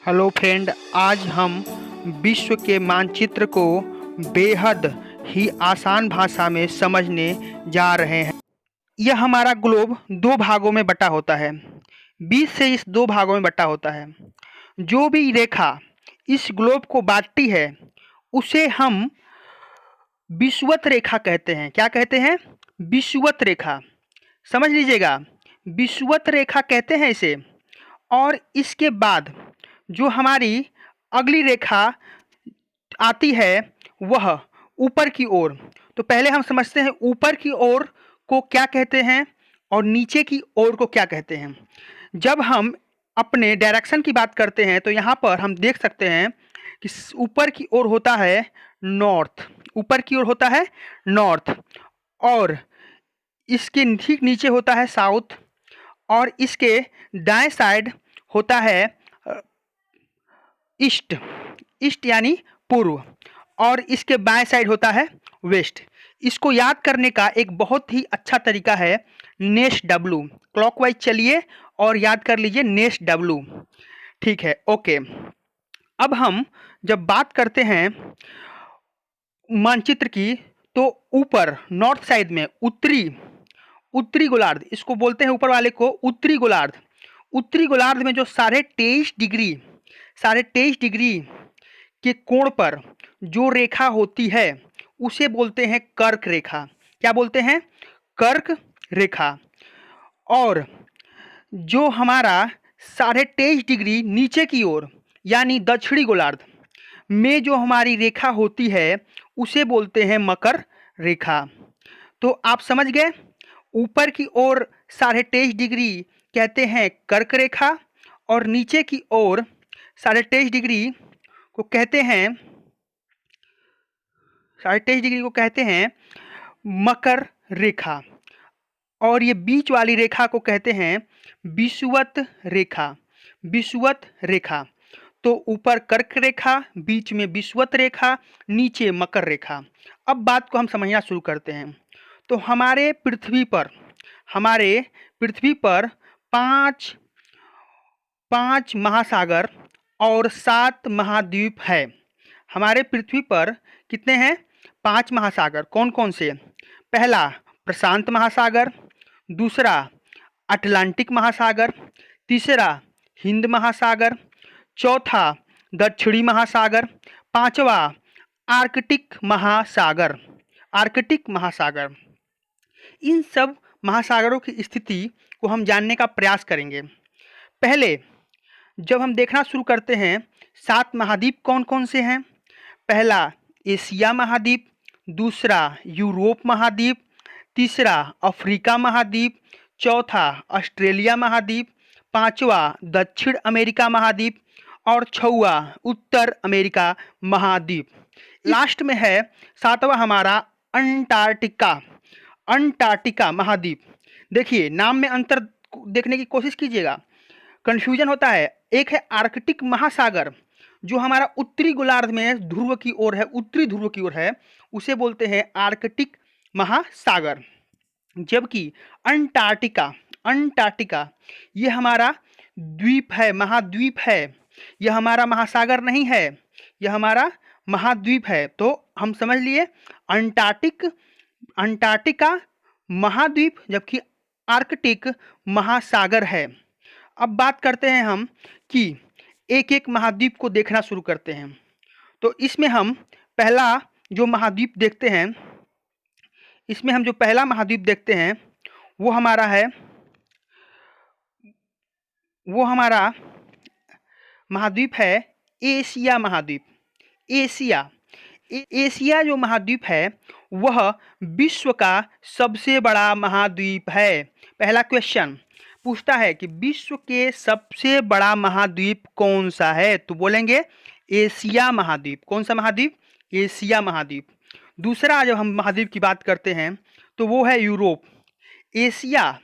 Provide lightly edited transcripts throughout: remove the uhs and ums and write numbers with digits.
Hello friend, आज हम विश्व के मानचित्र को बेहद ही आसान भाषा में समझने जा रहे हैं। यह हमारा ग्लोब दो भागों में बटा होता है। बीच से इस दो भागों में बटा होता है। जो भी रेखा इस ग्लोब को बांटती है उसे हम विषुवत रेखा कहते हैं। क्या कहते हैं? विषुवत रेखा। समझ लीजिएगा, विषुवत रेखा कहते हैं इसे। और इसके बाद जो हमारी अगली रेखा आती है वह ऊपर की ओर। तो पहले हम समझते हैं ऊपर की ओर को क्या कहते हैं और नीचे की ओर को क्या कहते हैं। जब हम अपने डायरेक्शन की बात करते हैं तो यहाँ पर हम देख सकते हैं कि ऊपर की ओर होता है नॉर्थ। ऊपर की ओर होता है नॉर्थ, और इसके ठीक नीचे होता है साउथ, और इसके दाएं साइड होता है ईस्ट। ईस्ट यानी पूर्व, और इसके बाएं साइड होता है वेस्ट। इसको याद करने का एक बहुत ही अच्छा तरीका है नेश डब्लू। क्लॉकवाइज चलिए और याद कर लीजिए नेश डब्लू। ठीक है, ओके। अब हम जब बात करते हैं मानचित्र की, तो ऊपर नॉर्थ साइड में उत्तरी गोलार्ध, इसको बोलते हैं ऊपर वाले को उत्तरी गोलार्ध। उत्तरी गोलार्ध में जो 23.5 डिग्री के कोण पर जो रेखा होती है उसे बोलते हैं कर्क रेखा। क्या बोलते हैं? कर्क रेखा। और जो हमारा 23.5 डिग्री नीचे की ओर यानी दक्षिणी गोलार्ध में जो हमारी रेखा होती है उसे बोलते हैं मकर रेखा। तो आप समझ गए, ऊपर की ओर 23.5 डिग्री कहते हैं कर्क रेखा, और नीचे की ओर 23.5 डिग्री को कहते हैं 23.5 डिग्री को कहते हैं मकर रेखा, और ये बीच वाली रेखा को कहते हैं विषुवत रेखा। विषुवत रेखा। तो ऊपर कर्क रेखा, बीच में विषुवत रेखा, नीचे मकर रेखा। अब बात को हम समझना शुरू करते हैं। तो हमारे पृथ्वी पर पांच महासागर और 7 महाद्वीप है। हमारे पृथ्वी पर कितने हैं? 5 महासागर। कौन कौन से? पहला प्रशांत महासागर, दूसरा अटलांटिक महासागर, तीसरा हिंद महासागर, चौथा दक्षिणी महासागर, पांचवा आर्कटिक महासागर। आर्कटिक महासागर। इन सब महासागरों की स्थिति को हम जानने का प्रयास करेंगे। पहले जब हम देखना शुरू करते हैं 7 महाद्वीप कौन कौन से हैं। पहला एशिया महाद्वीप, दूसरा यूरोप महाद्वीप, तीसरा अफ्रीका महाद्वीप, चौथा ऑस्ट्रेलिया महाद्वीप, पांचवा दक्षिण अमेरिका महाद्वीप, और छठवा उत्तर अमेरिका महाद्वीप। लास्ट में है 7वां हमारा अंटार्कटिका महाद्वीप। देखिए, नाम में अंतर देखने की कोशिश कीजिएगा, कंफ्यूजन होता है। एक है आर्कटिक महासागर जो हमारा उत्तरी गोलार्ध में ध्रुव की ओर है, उत्तरी ध्रुव की ओर है, उसे बोलते हैं आर्कटिक महासागर। जबकि अंटार्कटिका ये हमारा द्वीप है, महाद्वीप है। यह हमारा महासागर नहीं है, यह हमारा महाद्वीप है। तो हम समझ लिए अंटार्कटिका महाद्वीप, जबकि आर्कटिक महासागर है। अब बात करते हैं हम कि एक एक महाद्वीप को देखना शुरू करते हैं। तो इसमें हम पहला जो महाद्वीप देखते हैं, वो हमारा महाद्वीप है एशिया महाद्वीप। एशिया जो महाद्वीप है वह विश्व का सबसे बड़ा महाद्वीप है। पहला क्वेश्चन पूछता है कि विश्व के सबसे बड़ा महाद्वीप कौन सा है, तो बोलेंगे एशिया महाद्वीप। कौन सा महाद्वीप? एशिया महाद्वीप। दूसरा जब हम महाद्वीप की बात करते हैं तो वो है यूरोप। एशिया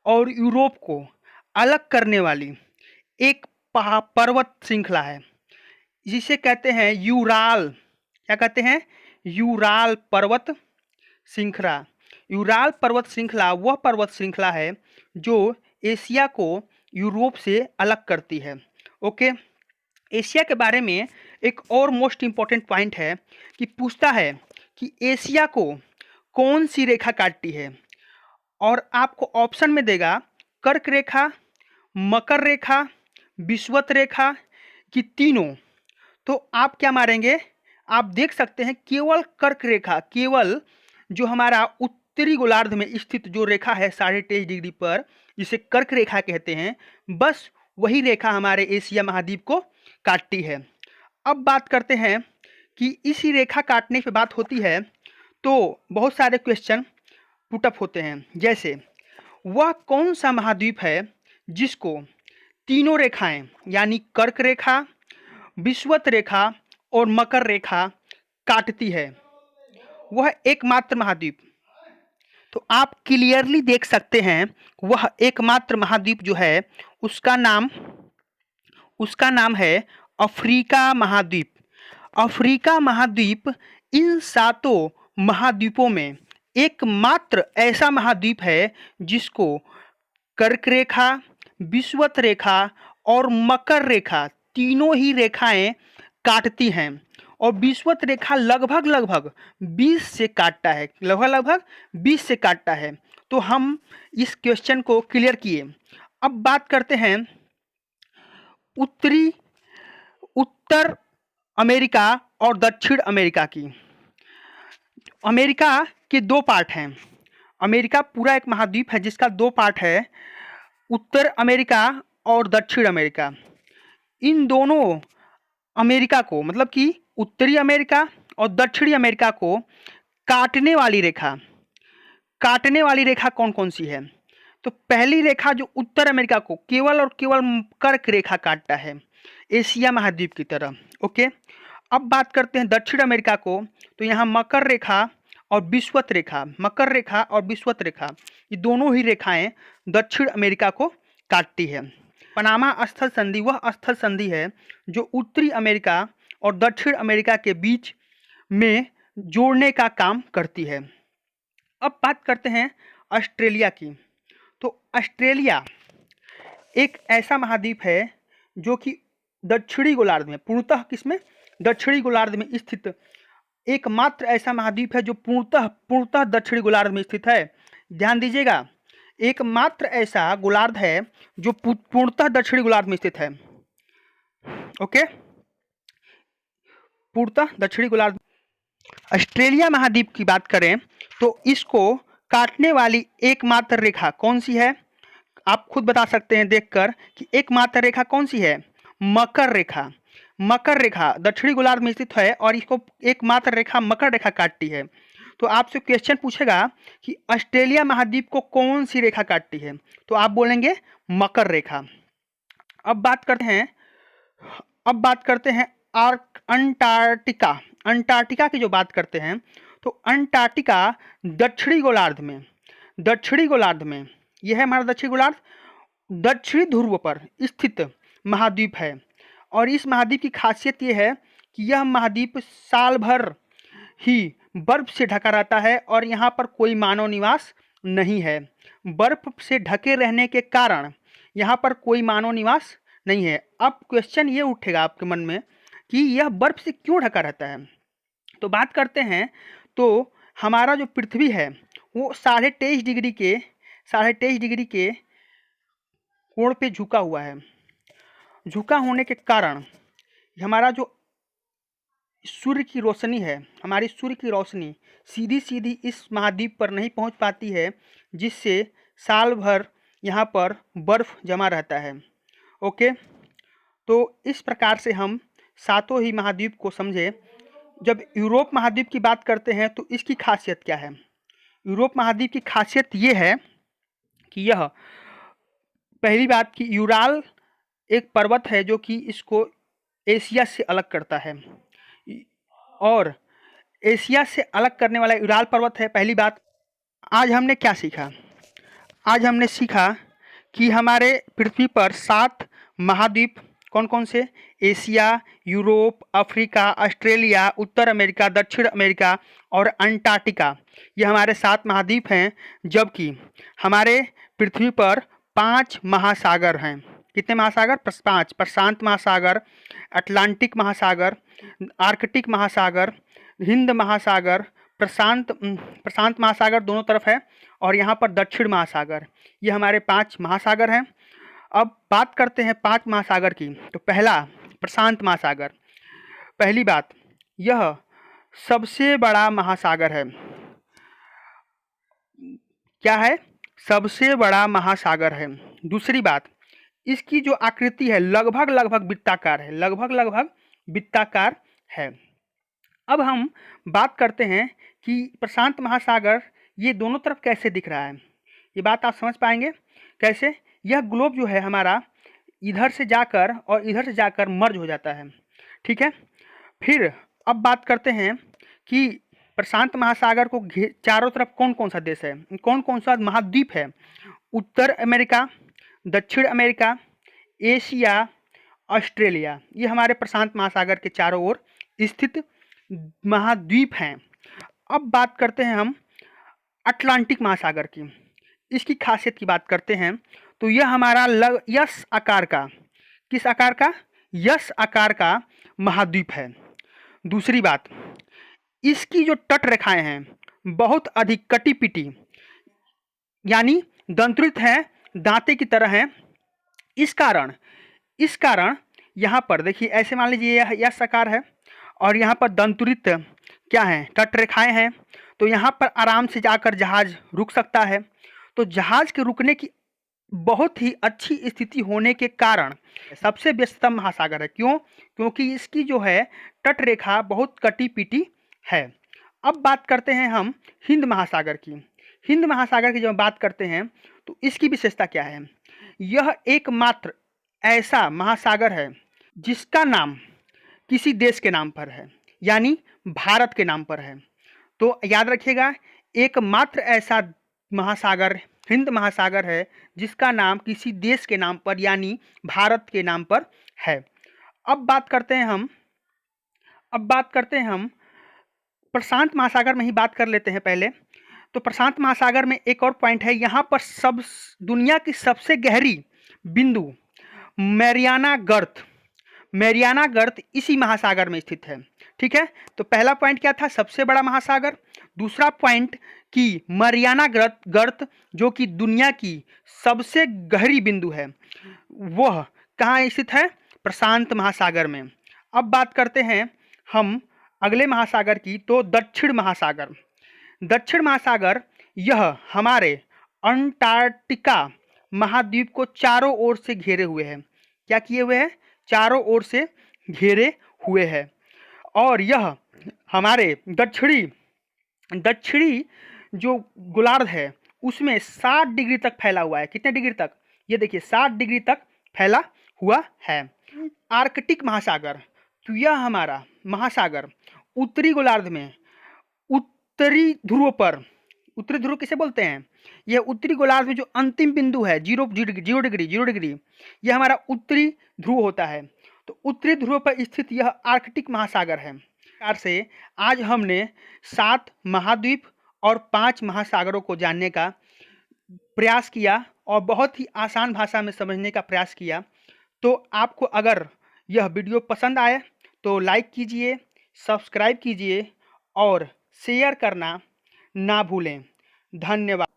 और यूरोप को अलग करने वाली एक पर्वत श्रृंखला है जिसे कहते हैं यूराल। क्या कहते हैं? यूराल पर्वत श्रृंखला। यूराल पर्वत श्रृंखला वह पर्वत श्रृंखला है जो एशिया को यूरोप से अलग करती है। ओके, एशिया के बारे में एक और मोस्ट इम्पॉर्टेंट पॉइंट है कि पूछता है कि एशिया को कौन सी रेखा काटती है, और आपको ऑप्शन में देगा कर्क रेखा, मकर रेखा, विषुवत रेखा कि तीनों। तो आप क्या मारेंगे, आप देख सकते हैं केवल कर्क रेखा, केवल जो हमारा उत्तरी गोलार्ध में स्थित जो रेखा है 23.5 डिग्री पर, जिसे कर्क रेखा कहते हैं, बस वही रेखा हमारे एशिया महाद्वीप को काटती है। अब बात करते हैं कि इसी रेखा काटने पे बात होती है तो बहुत सारे क्वेश्चन पुटअप होते हैं, जैसे वह कौन सा महाद्वीप है जिसको तीनों रेखाएं यानी कर्क रेखा, विषुवत रेखा और मकर रेखा काटती है, वह एकमात्र महाद्वीप। तो आप क्लियरली देख सकते हैं वह एकमात्र महाद्वीप जो है उसका नाम है अफ्रीका महाद्वीप। अफ्रीका महाद्वीप इन 7 महाद्वीपों में एकमात्र ऐसा महाद्वीप है जिसको कर्क रेखा, विषुवत रेखा और मकर रेखा तीनों ही रेखाएं काटती हैं, और विषुवत रेखा लगभग 20 से काटता है, लगभग 20 से काटता है। तो हम इस क्वेश्चन को क्लियर किए। अब बात करते हैं उत्तर अमेरिका और दक्षिण अमेरिका की। अमेरिका के 2 पार्ट हैं। अमेरिका पूरा एक महाद्वीप है जिसका 2 पार्ट है, उत्तर अमेरिका और दक्षिण अमेरिका। इन दोनों अमेरिका को, मतलब कि उत्तरी अमेरिका और दक्षिणी अमेरिका को काटने वाली रेखा कौन कौन सी है? तो पहली रेखा जो उत्तर अमेरिका को केवल और केवल कर्क रेखा काटता है, एशिया महाद्वीप की तरह। ओके, अब बात करते हैं दक्षिण अमेरिका को। तो यहाँ मकर रेखा और विषुवत रेखा ये दोनों ही रेखाएं दक्षिण अमेरिका को काटती है। पनामा स्थल संधि वह स्थल संधि है जो उत्तरी अमेरिका और दक्षिण अमेरिका के बीच में जोड़ने का काम करती है। अब बात करते हैं ऑस्ट्रेलिया की। तो ऑस्ट्रेलिया एक ऐसा महाद्वीप है जो कि दक्षिणी गोलार्ध में, पूर्णतः किसमें, दक्षिणी गोलार्ध में स्थित एकमात्र ऐसा महाद्वीप है जो पूर्णतः दक्षिणी गोलार्ध में स्थित है। ध्यान दीजिएगा, एकमात्र ऐसा गोलार्ध है जो पूर्णतः दक्षिणी गोलार्ध में स्थित है। ओके, पूर्णतः दक्षिणी गोलार्ध। ऑस्ट्रेलिया महाद्वीप की बात करें तो इसको काटने वाली एकमात्र रेखा कौन सी है? आप खुद बता सकते हैं देखकर कि एकमात्र रेखा कौन सी है। मकर रेखा। मकर रेखा दक्षिणी गोलार्ध में स्थित है और इसको एकमात्र रेखा मकर रेखा काटती है। तो आपसे क्वेश्चन पूछेगा कि ऑस्ट्रेलिया महाद्वीप को कौन सी रेखा काटती है, तो आप बोलेंगे मकर रेखा। अब बात करते हैं अंटार्कटिका। अंटार्कटिका की जो बात करते हैं तो अंटार्कटिका दक्षिणी गोलार्ध में यह है हमारा दक्षिणी गोलार्ध, दक्षिणी ध्रुव पर स्थित महाद्वीप है। और इस महाद्वीप की खासियत यह है कि यह महाद्वीप साल भर ही बर्फ से ढका रहता है और यहाँ पर कोई मानव निवास नहीं है। बर्फ से ढके रहने के कारण यहाँ पर कोई मानव निवास नहीं है। अब क्वेश्चन ये उठेगा आपके मन में कि यह बर्फ से क्यों ढका रहता है। तो बात करते हैं, तो हमारा जो पृथ्वी है वो 23.5 डिग्री के कोण पे झुका हुआ है। झुका होने के कारण हमारा जो सूर्य की रोशनी है, हमारी सूर्य की रोशनी सीधी इस महाद्वीप पर नहीं पहुंच पाती है, जिससे साल भर यहाँ पर बर्फ जमा रहता है। ओके, तो इस प्रकार से हम 7 ही महाद्वीप को समझे। जब यूरोप महाद्वीप की बात करते हैं तो इसकी खासियत क्या है? यूरोप महाद्वीप की खासियत ये है कि यह, पहली बात कि यूराल एक पर्वत है जो कि इसको एशिया से अलग करता है, और एशिया से अलग करने वाला यूराल पर्वत है। पहली बात, आज हमने क्या सीखा? आज हमने सीखा कि हमारे पृथ्वी पर 7 महाद्वीप कौन कौन से? एशिया, यूरोप, अफ्रीका, ऑस्ट्रेलिया, उत्तर अमेरिका, दक्षिण अमेरिका और अंटार्कटिका, ये हमारे 7 महाद्वीप हैं। जबकि हमारे पृथ्वी पर 5 महासागर हैं। कितने महासागर? 5। प्रशांत महासागर, अटलांटिक महासागर, आर्कटिक महासागर, हिंद महासागर, प्रशांत महासागर दोनों तरफ है, और यहाँ पर दक्षिण महासागर। ये हमारे 5 महासागर हैं। अब बात करते हैं 5 महासागर की। तो पहला प्रशांत महासागर। पहली बात, यह सबसे बड़ा महासागर है। क्या है? सबसे बड़ा महासागर है। दूसरी बात, इसकी जो आकृति है लगभग वृत्ताकार है, लगभग वृत्ताकार है। अब हम बात करते हैं कि प्रशांत महासागर ये दोनों तरफ कैसे दिख रहा है। ये बात आप समझ पाएंगे कैसे। यह ग्लोब जो है हमारा इधर से जाकर और इधर से जाकर मर्ज हो जाता है, ठीक है। फिर अब बात करते हैं कि प्रशांत महासागर को चारों तरफ कौन कौन सा देश है, कौन कौन सा महाद्वीप है। उत्तर अमेरिका, दक्षिण अमेरिका, एशिया, ऑस्ट्रेलिया, ये हमारे प्रशांत महासागर के चारों ओर स्थित महाद्वीप हैं। अब बात करते हैं हम अटलांटिक महासागर की। इसकी खासियत की बात करते हैं तो यह हमारा यस आकार का, किस आकार का? यस आकार का महाद्वीप है। दूसरी बात, इसकी जो तट रेखाएं हैं बहुत अधिक कटी पिटी, यानी दंत्रित हैं, दांते की तरह हैं। इस कारण यहाँ पर देखिए, ऐसे मान लीजिए यह यस आकार है और यहाँ पर दंत्रित क्या है? तट रेखाएं हैं। तो यहाँ पर आराम से जाकर जहाज रुक सकता है। तो जहाज के रुकने की बहुत ही अच्छी स्थिति होने के कारण सबसे व्यस्तम महासागर है। क्यों? क्योंकि इसकी जो है तट रेखा बहुत कटी पिटी है। अब बात करते हैं हम हिंद महासागर की। हिंद महासागर की जब बात करते हैं तो इसकी विशेषता क्या है? यह एकमात्र ऐसा महासागर है जिसका नाम किसी देश के नाम पर है, यानी भारत के नाम पर है। तो याद रखिएगा, एकमात्र ऐसा महासागर हिंद महासागर है जिसका नाम किसी देश के नाम पर, यानी भारत के नाम पर है। अब बात करते हैं हम प्रशांत महासागर में ही बात कर लेते हैं पहले। तो प्रशांत महासागर में एक और पॉइंट है, यहाँ पर दुनिया की सबसे गहरी बिंदु मैरियाना गर्त इसी महासागर में स्थित है, ठीक है। तो पहला पॉइंट क्या था? सबसे बड़ा महासागर। दूसरा पॉइंट कि मैरियाना गर्त जो कि दुनिया की सबसे गहरी बिंदु है, वह कहाँ स्थित है? प्रशांत महासागर में। अब बात करते हैं हम अगले महासागर की, तो दक्षिण महासागर यह हमारे अंटार्कटिका महाद्वीप को चारों ओर से घेरे हुए है। क्या किए हुए हैं? चारों ओर से घेरे हुए है। और यह हमारे दक्षिणी जो गोलार्ध है उसमें 60 डिग्री तक फैला हुआ है। कितने डिग्री तक? ये देखिए 60 डिग्री तक फैला हुआ है। आर्कटिक महासागर, तो यह हमारा महासागर उत्तरी गोलार्ध में उत्तरी ध्रुव किसे बोलते हैं? यह उत्तरी गोलार्ध में जो अंतिम बिंदु है 0 डिग्री, यह हमारा उत्तरी ध्रुव होता है। तो उत्तरी ध्रुव पर स्थित यह आर्कटिक महासागर है। प्रकार से आज हमने 7 महाद्वीप और 5 महासागरों को जानने का प्रयास किया और बहुत ही आसान भाषा में समझने का प्रयास किया। तो आपको अगर यह वीडियो पसंद आए तो लाइक कीजिए, सब्सक्राइब कीजिए और शेयर करना ना भूलें। धन्यवाद।